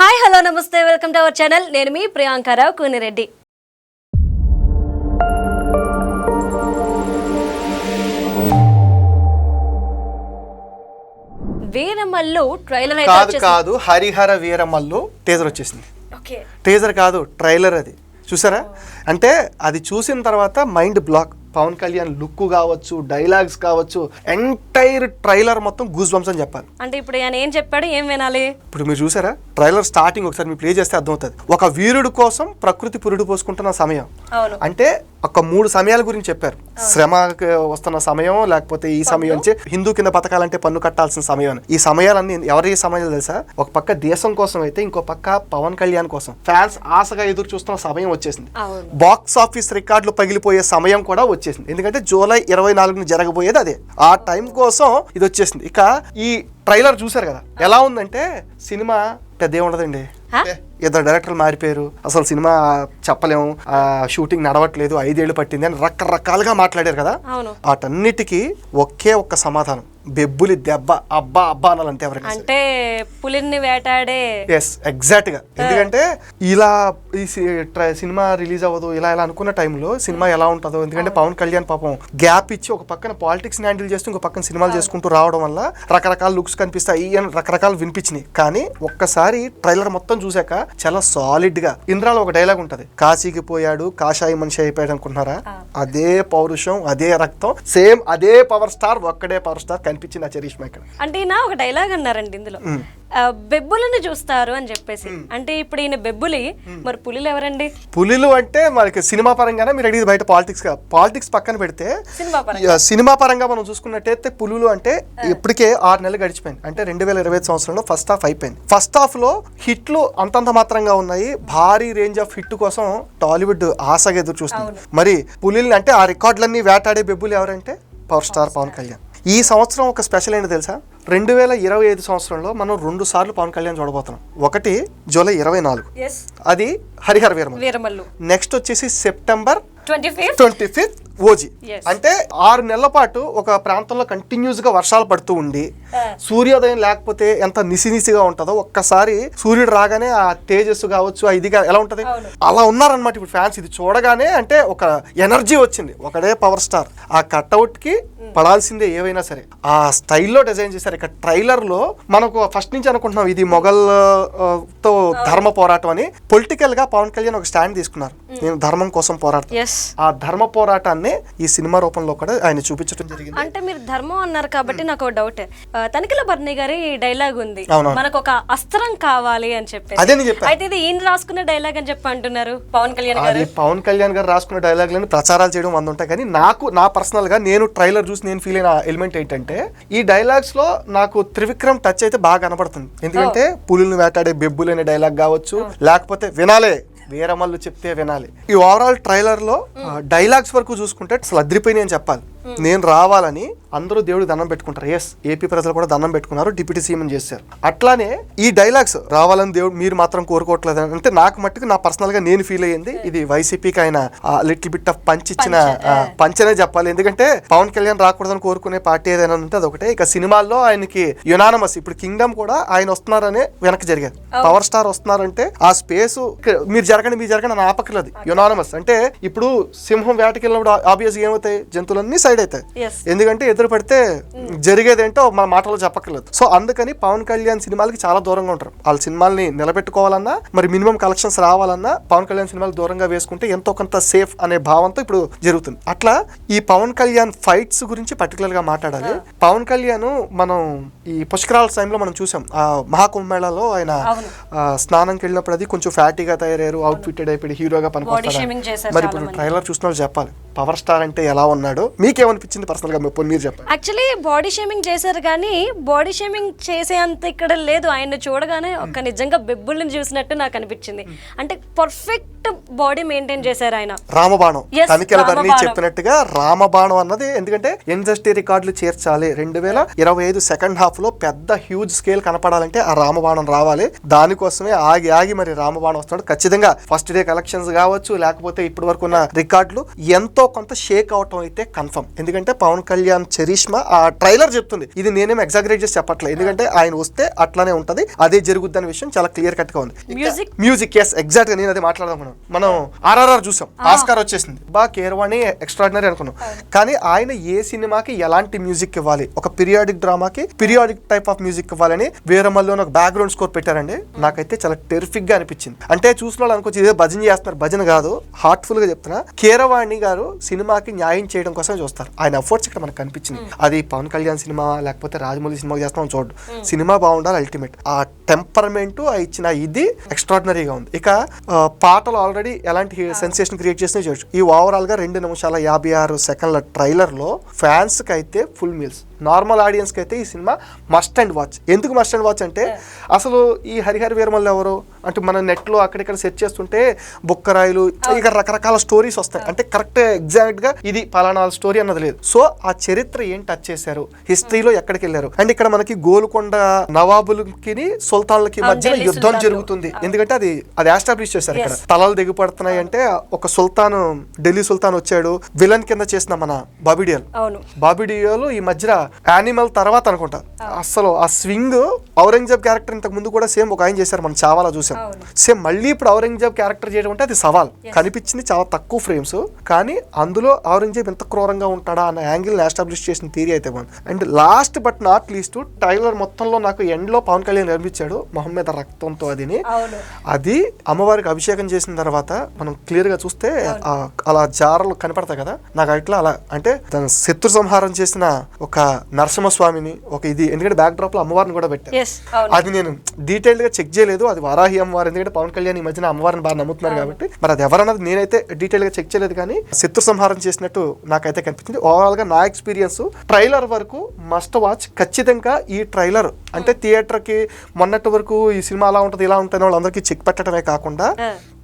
Hi hello నమస్తే welcome to our channel. నేను మీ ప్రియాంకారావు కూనిరెడ్డి. వీరమల్లు ట్రైలర్ అయితే కాదు హరిహర వీరమల్లు టీజర్ వచ్చేసింది. టీజర్ కాదు ట్రైలర్, అది చూసారా? అంటే అది చూసిన తర్వాత mind block. Pawan Kalyan look కావచ్చు, డైలాగ్స్ కావచ్చు, ఎంటైర్ ట్రైలర్ మొత్తం గూస్ బంప్స్ అని చెప్పాలి. అంటే ఇప్పుడు ఆయన ఏం చెప్పాడు, ఏం వినాలి? ఇప్పుడు మీరు చూసారా ట్రైలర్ స్టార్టింగ్? ఒకసారి మీరు ప్లే చేస్తే అర్థమవుతుంది. ఒక వీరుడు కోసం ప్రకృతి పురుడు పోసుకుంటున్న సమయం అంటే ఒక 3 సమయాల గురించి చెప్పారు. శ్రమ వస్తున్న సమయం, లేకపోతే ఈ సమయం నుంచి హిందూ కింద బతకాలంటే పన్ను కట్టాల్సిన సమయం. ఈ సమయాలన్నీ ఎవరి సమయాలు తెలుసా? ఒక పక్క దేశం కోసం అయితే, ఇంకో పక్క పవన్ కళ్యాణ్ కోసం ఫ్యాన్స్ ఆశగా ఎదురు చూస్తున్న సమయం వచ్చేసింది. బాక్స్ ఆఫీస్ రికార్డులు పగిలిపోయే సమయం కూడా వచ్చేసింది. ఎందుకంటే జూలై 24 జరగబోయేది అదే. ఆ టైం కోసం ఇది వచ్చేసింది. ఇక ఈ ట్రైలర్ చూసారు కదా, ఎలా ఉందంటే సినిమా పెద్ద ఉండదండి. ఇద్దరు డైరెక్టర్లు మారిపోయారు, అసలు సినిమా చెప్పలేము, షూటింగ్ నడవట్లేదు, 5 ఏళ్ళు పట్టింది అని రకరకాలుగా మాట్లాడారు కదా. వాటన్నిటికీ ఒకే ఒక్క సమాధానం, బెబ్బులి దెబ్బ. అబ్బా అబ్బా అనాలంటే ఎవరైనా అంటే పులిని వేటాడే. ఎస్, ఎగ్జాక్ట్ గా. ఎందుకంటే ఇలా ఈ సినిమా రిలీజ్ అవ్వదు ఇలా అనుకున్న టైంలో సినిమా ఎలా ఉంటుందో. ఎందుకంటే పవన్ కళ్యాణ్ పాపం గ్యాప్ ఇచ్చి ఒక పక్కన పాలిటిక్స్ హ్యాండిల్ చేస్తూ ఇంకో పక్కన సినిమాలు చేసుకుంటూ రావడం వల్ల రకరకాల లుక్స్ కనిపిస్తాయి అని రకరకాలు వినిపించినాయి. కానీ ఒక్కసారి ట్రైలర్ మొత్తం చూసాక చాలా సాలిడ్ గా, ఇంద్రాలో ఒక డైలాగ్ ఉంటది, కాశీకి పోయాడు కాషాయి మనిషి అయిపోయాడు అనుకుంటున్నారా? అదే పౌరుషం, అదే రక్తం, సేమ్ అదే పవర్ స్టార్, ఒక్కడే పవర్ స్టార్ కనిపించింది ఆ చరిష్మా ఇక్కడ. అంటే ఈయన ఒక డైలాగ్ అన్నారండి ఇందులో, బెబ్బులను చూస్తారు అని చెప్పేసి. అంటే ఇప్పుడు ఈయన బెబ్బులి, మరి పులిలు ఎవరండి? పులిలు అంటే మనకి సినిమా పరంగానే మీరు అడిగింది. బయట పాలిటిక్స్ పక్కన పెడితే సినిమా పరంగా మనం చూసుకున్నట్టయితే పులులు అంటే ఇప్పటికే 6 నెలలు గడిచిపోయింది. అంటే 2025 సంవత్సరంలో ఫస్ట్ హాఫ్ అయిపోయింది. ఫస్ట్ హాఫ్ లో హిట్లు అంతంత మాత్రంగా ఉన్నాయి. భారీ రేంజ్ ఆఫ్ హిట్ కోసం టాలీవుడ్ ఆశగా ఎదురు చూస్తుంది. మరి పులిలు అంటే ఆ రికార్డులన్నీ వేటాడే బెబ్బులు ఎవరంటే పవర్ స్టార్ పవన్ కళ్యాణ్. ఈ సంవత్సరం ఒక స్పెషల్ ఏంటి తెలుసా? 2025 సంవత్సరంలో మనం 2 సార్లు పవన్ కళ్యాణ్ చూడబోతున్నాం. ఒకటి జూలై 24, అది హరిహర వీరమల్లు. నెక్స్ట్ వచ్చేసి సెప్టెంబర్ 25 ఓజీ. అంటే 6 నెలల పాటు ఒక ప్రాంతంలో కంటిన్యూస్ గా వర్షాలు పడుతూ ఉండి సూర్యోదయం లేకపోతే ఎంత నిసినిసిగా ఉంటుందో, ఒక్కసారి సూర్యుడు రాగానే ఆ తేజస్సు కావచ్చు, ఇదిగా ఎలా ఉంటది అలా ఉన్నారనమాట ఇప్పుడు ఫ్యాన్స్. ఇది చూడగానే అంటే ఒక ఎనర్జీ వచ్చింది. ఒకడే పవర్ స్టార్, ఆ కట్అవుట్ కి పడాల్సిందే ఏవైనా సరే. ఆ స్టైల్లో డిజైన్ చేశారు. ఇక ట్రైలర్ లో మనకు ఫస్ట్ నుంచి అనుకుంటున్నాం ఇది మొఘల్ తో ధర్మ పోరాటం అని. పొలిటికల్ గా పవన్ కళ్యాణ్ ఒక స్టాండ్ తీసుకున్నారు, నేను ధర్మం కోసం పోరాడతాను. ఆ ధర్మ పోరాటాన్ని ఈ సినిమా రూపంలో కూడా ఆయన చూపించడం జరిగింది. అంటే మీరు ధర్మం అన్నారు కాబట్టి నాకు ఒక డౌట్. తనిఖీల భరణి గారి డైలాగ్ ఉంది, మనకు ఒక అస్త్రం కావాలి అని చెప్పి. అదే నేను చెప్పాను. అయితే ఇది ఈయన రాసుకున్న డైలాగ్ అని చెప్పి అంటున్నారు పవన్ కళ్యాణ్ గారు. పవన్ కళ్యాణ్ గారు రాసుకున్న డైలాగ్లను ప్రచారాలు చేయడం వంద ఉంటాయి. కానీ నా పర్సనల్ గా నేను ట్రైలర్ చూసి నేను ఫీల్ అయిన ఎలిమెంట్ ఏంటంటే, ఈ డైలాగ్స్ లో నాకు త్రివిక్రమ్ టచ్ అయితే బాగా కనపడుతుంది. ఎందుకంటే పులులను వేటాడే బెబ్బులు అనే డైలాగ్ కావచ్చు, లేకపోతే వినాలే వీరమల్లు చెప్తే వినాలి. ఈ ఓవరాల్ ట్రైలర్ లో డైలాగ్స్ వరకు చూసుకుంటే అసలు అద్రిపోయినాయి అని చెప్పాలి. నేను రావాలని అందరూ దేవుడికి దండం పెట్టుకుంటారు. ఎస్, ఏపీ ప్రజలు కూడా దండం పెట్టుకున్నారు, డిప్యూటీ సీఎం చేశారు. అట్లానే ఈ డైలాగ్స్ రావాలని దేవుడు మీరు మాత్రం కోరుకోవట్లేదు అంటే నాకు మట్టుకు నా పర్సనల్ గా నేను ఫీల్ అయ్యింది ఇది వైసీపీకి ఆయన లిటిల్ బిట్ ఆఫ్ పంచ్ ఇచ్చిన పంచనే చెప్పాలి. ఎందుకంటే పవన్ కళ్యాణ్ రాకూడదని కోరుకునే పార్టీ ఏదైనా ఉంటే అదొకటే. ఇక సినిమాల్లో ఆయనకి యునానమస్, ఇప్పుడు కింగ్డమ్ కూడా ఆయన వస్తున్నారనే వెనక్కి జరిగారు. పవర్ స్టార్ వస్తున్నారంటే ఆ స్పేస్ మీరు జరగండి అని ఆపక్కర్లేదు. యునానమస్ అంటే ఇప్పుడు సింహం వేటకి వెళ్ళినప్పుడు ఆబ్వియస్ గా ఏమవుతాయి, జంతువులన్నీ సైడ్ అవుతాయి. ఎందుకంటే ఎదురు పడితే జరిగేదేంటో మన మాటలో చెప్పక్కర్లేదు. సో అందుకని పవన్ కళ్యాణ్ సినిమాలకి చాలా దూరంగా ఉంటారు. వాళ్ళ సినిమాల్ని నిలబెట్టుకోవాలన్నా, మరి మినిమం కలెక్షన్స్ రావాలన్నా పవన్ కళ్యాణ్ సినిమాలు దూరంగా వేసుకుంటే ఎంతో కొంత సేఫ్ అనే భావంతో ఇప్పుడు జరుగుతుంది. అట్లా ఈ పవన్ కళ్యాణ్ ఫైట్స్ గురించి పర్టికులర్ గా మాట్లాడాలి. పవన్ కళ్యాణ్ మనం ఈ పుష్కరాల టైంలో మనం చూసాం, ఆ మహాకుంభమేళాలో ఆయన స్నానంకి వెళ్ళినప్పుడు అది కొంచెం ఫ్యాటీగా తయారయ్యారు, అవుట్ ఫిట్టెడ్ అయిపోయి హీరోగా పనికొస్తారు. మరి ఇప్పుడు ట్రైలర్ చూసిన వాళ్ళు చెప్పాలి పవర్ స్టార్ అంటే ఎలా ఉన్నాడు, మీకేమనిపించింది పర్సనల్ గా మీరు చెప్పండి. యాక్చువల్లీ బాడీ షేమింగ్ చేశారు కానీ బాడీ షేమింగ్ చేసేంత ఇక్కడ లేదు. ఆయన చూడగానే ఒక నిజంగా బెబ్బుల్ని చూసినట్టు నాకు అనిపించింది. అంటే పర్ఫెక్ట్ బాడీ మెయింటైన్ చేశారు ఆయన. రామబాణం తనిఖీల భరణి చెప్పినట్టుగా రామబాణం అన్నది, ఎందుకంటే ఇండస్ట్రీ రికార్డులు చేర్చాలి 2025 సెకండ్ హాఫ్ లో పెద్ద హ్యూజ్ స్కేల్ కనపడాలంటే ఆ రామబాణం రావాలి. దానికోసమే ఆగి మరి రామబాణం వస్తున్నాడు. ఖచ్చితంగా ఫస్ట్ డే కలెక్షన్స్ కావచ్చు, లేకపోతే ఇప్పటి వరకు ఉన్న రికార్డులు ఎంతో కొంత షేక్ అవటం అయితే కన్ఫర్మ్. ఎందుకంటే పవన్ కళ్యాణ్ చరిష్మా ఆ ట్రైలర్ చెప్తుంది. ఇది నేనేం ఎగ్జాగరేట్ చేసి చెప్పట్లేదు, ఎందుకంటే ఆయన వస్తే అట్లానే ఉంటది, అదే జరుగుద్ది అనే విషయం చాలా క్లియర్ కట్ గా ఉంది. మ్యూజిక్ ఎస్ ఎగ్జాక్ట్ గా నేను అదే మాట్లాడదాం. మనం ఆర్ఆర్ఆర్ చూసాం, ఆస్కార్ వచ్చేసింది, బాగా కీరవాణి ఎక్స్ట్రాడినరీ అనుకున్నాం. కానీ ఆయన ఏ సినిమాకి ఎలాంటి మ్యూజిక్ ఇవ్వాలి, ఒక పీరియాడిక్ డ్రామాకి పీరియాడిక్ టైప్ ఆఫ్ మ్యూజిక్ ఇవ్వాలని వీరమల్లి ఒక బ్యాక్గ్రౌండ్ స్కోర్ పెట్టారండి. నాకైతే చాలా టెరిఫిక్ గా అనిపించింది. అంటే చూసిన వాళ్ళు అనుకోవచ్చు ఇదే భజన చేస్తున్నారు, భజన కాదు, హార్ట్ఫుల్ గా చెప్తున్నా. కీరవాణి గారు సినిమాకి న్యాయం చేయడం కోసం చూస్తారు. ఆయన ఎఫర్ట్స్ ఇక్కడ మనకు కనిపించింది. అది పవన్ కళ్యాణ్ సినిమా లేకపోతే రాజమౌళి సినిమా చేస్తాం చూడు, సినిమా బాగుండాలి అల్టిమేట్. ఆ టెంపర్మెంట్ ఇచ్చిన ఇది ఎక్స్ట్రాడినరీగా ఉంది. ఇక పాటలు ఆల్రెడీ ఎలాంటి సెన్సేషన్ క్రియేట్ చేసినా చూడొచ్చు. ఈ ఓవరాల్ గా 2 నిమిషాల 56 సెకండ్ల ట్రైలర్ లో ఫ్యాన్స్ కి అయితే ఫుల్ మీల్స్, నార్మల్ ఆడియన్స్ కి అయితే ఈ సినిమా మస్ట్ అండ్ వాచ్. ఎందుకు మస్ట్ అండ్ వాచ్ అంటే అసలు ఈ హరిహర వీరమల్లి ఎవరు అంటే మన నెట్ లో అక్కడిక్కడ సెర్చ్ చేస్తుంటే బుక్కరాయిలు ఇక రకరకాల స్టోరీస్ వస్తాయి. అంటే కరెక్ట్ ఎగ్జాక్ట్ గా ఇది పలానా స్టోరీ అన్నది లేదు. సో ఆ చరిత్ర ఏం టచ్ చేశారు, హిస్టరీలో ఎక్కడికి వెళ్ళారు. అండ్ ఇక్కడ మనకి గోల్కొండ నవాబులకి సుల్తాన్లకి మధ్య యుద్ధం జరుగుతుంది. ఎందుకంటే అది ఎస్టాబ్లిష్ చేశారు. ఇక్కడ తలలు దిగుపడుతున్నాయి అంటే ఒక సుల్తాన్, ఢిల్లీ సుల్తాన్ వచ్చాడు, విలన్ కింద చేసిన మన బాబిడియోలు ఈ మధ్య యానిమల్ తర్వాత అనుకుంటా. అసలు ఆ స్వింగ్ ఔరంగజేబ్ క్యారెక్టర్ ఇంతకు ముందు కూడా సేమ్ ఒక ఆయన చేశారు, మనం చావాలా చూసాం. సేమ్ మళ్ళీ ఇప్పుడు ఔరంగజేబ్ క్యారెక్టర్ చేయడం అంటే అది సవాల్. కనిపించింది చాలా తక్కువ ఫ్రేమ్స్, కానీ అందులో ఔరంగజేబ్ ఎంత క్రూరంగా ఉంటాడా అన్న యాంగిల్ ఎస్టాబ్లిష్ చేసిన థియరీ అయితే బాగుంది. And last but not least trailer మొత్తంలో నాకు ఎండ్ లో పవన్ కళ్యాణ్ కనిపించాడు మొహమ్మద్ రక్తంతో. అది అమ్మవారికి అభిషేకం చేసిన తర్వాత మనం క్లియర్ గా చూస్తే అలా జారలు కనపడతాయి కదా, నాకు అట్లా అలా అంటే తన శత్రు సంహారం చేసిన ఒక నరసింహస్వామిని ఒక ఇది, ఎందుకంటే బ్యాక్ డ్రాప్ లో అమ్మవారిని కూడా పెట్టారు. అది నేను డీటెయిల్ గా చెక్ చేయలేదు, అది వారాహి అమ్మవారు, ఎందుకంటే పవన్ కళ్యాణ్ ఈ మధ్యన అమ్మవారిని బాగా నమ్ముతున్నారు కాబట్టి. మరి అది ఎవరన్నది నేనైతే డీటెయిల్ గా చెక్ చేయలేదు, కానీ శత్రు సంహారం చేసినట్టు నాకైతే కనిపించింది. ఓవరాల్ గా నా ఎక్స్పీరియన్స్ ట్రైలర్ వరకు మస్ట్ వాచ్. ఖచ్చితంగా ఈ ట్రైలర్ అంటే థియేటర్ కి మొన్నటి వరకు ఈ సినిమా అలా ఉంటుంది ఇలా ఉంటుంది వాళ్ళందరికీ చెక్ పెట్టడమే కాకుండా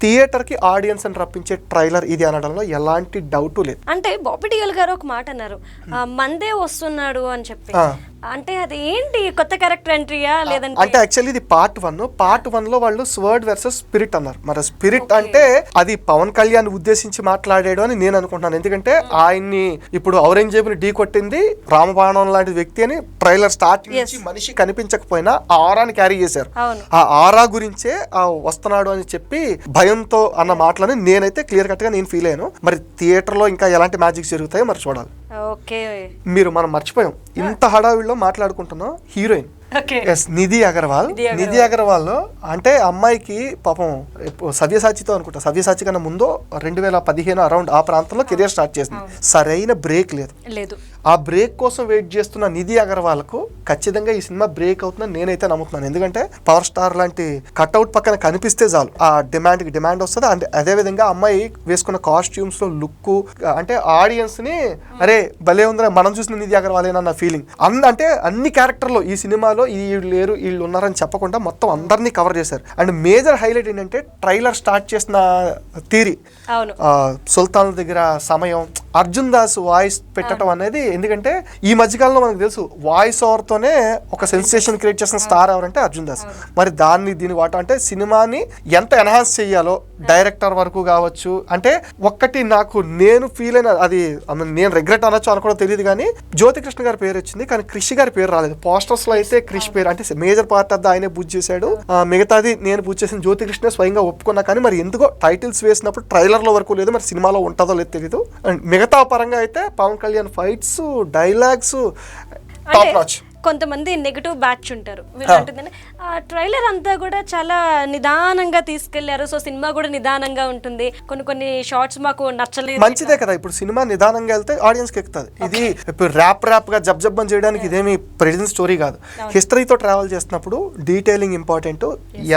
థియేటర్ కి ఆడియన్స్ అని రప్పించే ట్రైలర్ ఇది అనడంలో ఎలాంటి డౌట్ లేదు. అంటే బాబీ డియోల్ గారు ఒక మాట అన్నారు, మందే వస్తున్నాడు అని చెప్పి. అంటే అది ఏంటి, కొత్త క్యారెక్టర్ ఎంట్రీయా లేదంటే? అంటే యాక్చువల్లీ ఇది పార్ట్ 1 లో వాళ్ళు స్వర్డ్ వర్సెస్ స్పిరిట్ అన్నారు. మరి స్పిరిట్ అంటే అది పవన్ కళ్యాణ్ ఉద్దేశించి మాట్లాడాడు అని నేను అనుకుంటున్నాను. ఎందుకంటే ఆయన్ని ఇప్పుడు ఔరంగజేబ్ ని ఢీ కొట్టింది రామబాణం లాంటి వ్యక్తి అని ట్రైలర్ స్టార్ట్ నుంచి మనిషి కనిపించకపోయినా ఆ ఆరాని క్యారీ చేశారు. ఆ ఆరా గురించే వస్తున్నాడు అని చెప్పి భయంతో అన్న మాటలని నేనైతే క్లియర్ కట్ గా నేను ఫీల్ అయ్యాను. మరి థియేటర్ లో ఇంకా ఎలాంటి మ్యాజిక్స్ జరుగుతాయో మరి చూడాలి. మనం మర్చిపోయాం, ఇంత హడావిడిలో మాట్లాడుకుంటున్నాం హీరోయిన్ నిధి అగర్వాల్ లో అంటే అమ్మాయికి పాపం సవ్యసాచితో అనుకుంటా, సవ్యసాచి కన్నా ముందు 2015 అరౌండ్ ఆ ప్రాంతంలో కెరియర్ స్టార్ట్ చేసింది. సరైన బ్రేక్ లేదు. ఆ బ్రేక్ కోసం వెయిట్ చేస్తున్న నిధి అగర్వాల్ కు ఖచ్చితంగా ఈ సినిమా బ్రేక్ అవుతుందని నేనైతే నమ్ముతున్నాను. ఎందుకంటే పవర్ స్టార్ లాంటి కట్అవుట్ పక్కన కనిపిస్తే చాలు ఆ డిమాండ్ వస్తుంది. అండ్ అదే విధంగా అమ్మాయి వేసుకున్న కాస్ట్యూమ్స్ లో లుక్ అంటే ఆడియన్స్ ని అరే భలే ఉందని మనం చూసిన నిధి అగర్వాలేనన్న ఫీలింగ్. అంటే అన్ని క్యారెక్టర్లో ఈ సినిమాలో వీళ్ళు లేరు వీళ్ళు ఉన్నారని చెప్పకుండా మొత్తం అందరినీ కవర్ చేశారు. అండ్ మేజర్ హైలైట్ ఏంటంటే ట్రైలర్ స్టార్ట్ చేసిన థియరీ, సుల్తాన్ దగ్గర సమయం, అర్జున్ దాస్ వాయిస్ పెట్టడం అనేది. ఎందుకంటే ఈ మధ్యకాలంలో మనకు తెలుసు వాయిస్ ఓవర్ తోనే ఒక సెన్సేషన్ క్రియేట్ చేసిన స్టార్ ఎవరంటే అర్జున్ దాస్. మరి దీని వాట అంటే సినిమాని ఎంత ఎన్హాన్స్ చెయ్యాలో డైరెక్టర్ వరకు కావచ్చు. అంటే ఒక్కటి నాకు నేను ఫీల్ అయిన అది నేను రిగ్రెట్ అనొచ్చు అనుకోవడం తెలియదు, కానీ జ్యోతికృష్ణ గారి పేరు వచ్చింది కానీ క్రిష్ గారి పేరు రాలేదు. పోస్టర్స్ లో అయితే క్రిష్ పేరు అంటే మేజర్ పార్ట్ ఆఫ్ ఆయనే పూజ చేశాడు, మిగతాది నేను పూజ చేసిన జ్యోతికృష్ణ స్వయంగా ఒప్పుకున్నా. కానీ మరి ఎందుకో టైటిల్స్ వేసినప్పుడు ట్రైలర్ లో వరకు లేదు, మరి సినిమాలో ఉంటుందో లేదు తెలియదు. అండ్ మిగతా పరంగా అయితే Pawan Kalyan fights, dialogues top notch. కొంతమంది నెగిటివ్ బ్యాచ్ ఉంటారు, ఆ ట్రైలర్ అంతా కూడా చాలా నిదానంగా తీసుకెళ్లారు, సో సినిమా కూడా నిదానంగా ఉంటుంది, కొన్ని షార్ట్స్ మాకు నచ్చలేదు. మంచిదే కదా, ఇప్పుడు సినిమా నిదానంగా వెళ్తే ఆడియన్స్ కి ఎక్కుతుంది. ఇది ఇప్పుడు ర్యాప్ గా జబ్ అని చేయడానికి ఇదేమి ప్రెజెంట్ స్టోరీ కాదు. హిస్టరీతో ట్రావెల్ చేస్తున్నప్పుడు డీటెయిలింగ్ ఇంపార్టెంట్,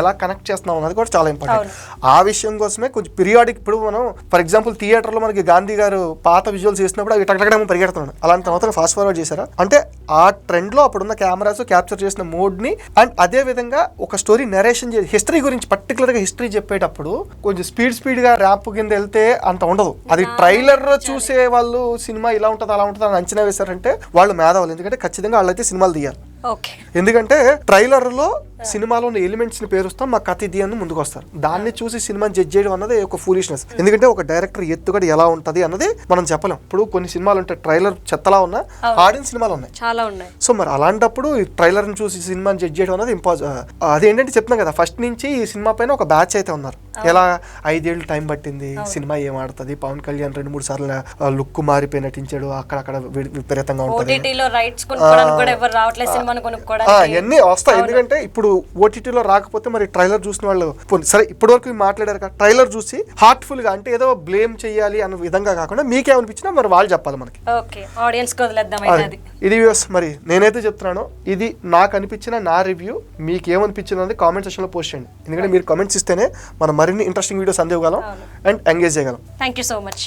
ఎలా కనెక్ట్ చేస్తున్నాం అన్నది కూడా చాలా ఇంపార్టెంట్. ఆ విషయం కోసమే కొంచెం పీరియాడిక్, ఇప్పుడు మనం ఫర్ ఎగ్జాంపుల్ థియేటర్ లో మనకి గాంధీ గారు పాత విజువల్స్ చేసినప్పుడు అవి టకటకడం పరిగెడుతున్నాడు, అలాంటి తర్వాత ఫాస్ట్ ఫార్వర్డ్ చేశారా అంటే ఆ ట్రెండ్ లో అప్పుడున్న కెమెరాస్ క్యాప్చర్ చేసిన మోడ్ ని. అండ్ అదే విధంగా ఒక స్టోరీ నరేషన్ చేసి హిస్టరీ గురించి పర్టికులర్ గా హిస్టరీ చెప్పేటప్పుడు కొంచెం స్పీడ్ గా ర్యాప్ కింద వెళ్తే అంత ఉండదు. అది ట్రైలర్ చూసే వాళ్ళు సినిమా ఇలా ఉంటుంది అలా ఉంటుంది అని అంచనా వేశారంటే వాళ్ళు మేధావులు, ఎందుకంటే ఖచ్చితంగా వాళ్ళైతే సినిమాలు తీయాలి. ఓకే. ఎందుకంటే ట్రైలర్ లో సినిమాలో ఉన్న ఎలిమెంట్స్ ని పేరుస్తాం, మా కథ ఇది అని ముందుకు వస్తారు. దాన్ని చూసి సినిమాని జడ్జ్ చేయడం అన్నది ఒక ఫూలిష్నెస్. ఎందుకంటే ఒక డైరెక్టర్ ఎత్తుగడ ఎలా ఉంటది అన్నది మనం చెప్పలేం. ఇప్పుడు కొన్ని సినిమాలు ఉంటాయి ట్రైలర్ చెత్తలా ఉన్నా ఆడియన్స్ సినిమాలు ఉన్నాయి, చాలా ఉన్నాయి. సో మరి అలాంటప్పుడు ఈ ట్రైలర్ ని చూసి సినిమాని జడ్జ్ చేయడం అనేది అదేంటంటే చెప్తున్నాం కదా, ఫస్ట్ నుంచి ఈ సినిమా పైన ఒక బ్యాచ్ అయితే ఉన్నారు. ఎలా 5 ఏళ్ళు టైం పట్టింది, సినిమా ఏం ఆడుతుంది, పవన్ కళ్యాణ్ 2-3 సార్లు లుక్ మారిపోయి నటించాడు, అక్కడక్కడ విపరీతంగా ఉంటుంది, ఇవన్నీ వస్తాయి. ఎందుకంటే ఇప్పుడు ఓటీటీలో రాకపోతే మరి ట్రైలర్ చూసిన వాళ్ళు సరే ఇప్పటి వరకు మాట్లాడారు కదా, ట్రైలర్ చూసి హార్ట్ఫుల్ గా అంటే ఏదో బ్లేమ్ చేయాలి అన్న విధంగా కాకుండా మీకేమనిపించినా మరి వాళ్ళు చెప్పాలి మనకి. ఇది వ్యూస్ మరి నేనైతే చెప్తున్నాను, ఇది నాకు అనిపించిన నా రివ్యూ. మీకు ఏమనిపించింది అనేది కామెంట్ సెక్షన్ లో పోస్ట్ చేయండి. ఎందుకంటే మీరు కామెంట్స్ ఇస్తేనే మనం మరిన్ని ఇంట్రెస్టింగ్ వీడియోస్ అందివ్వగలం అండ్ ఎంగేజ్ చేయగలం. Thank you so much.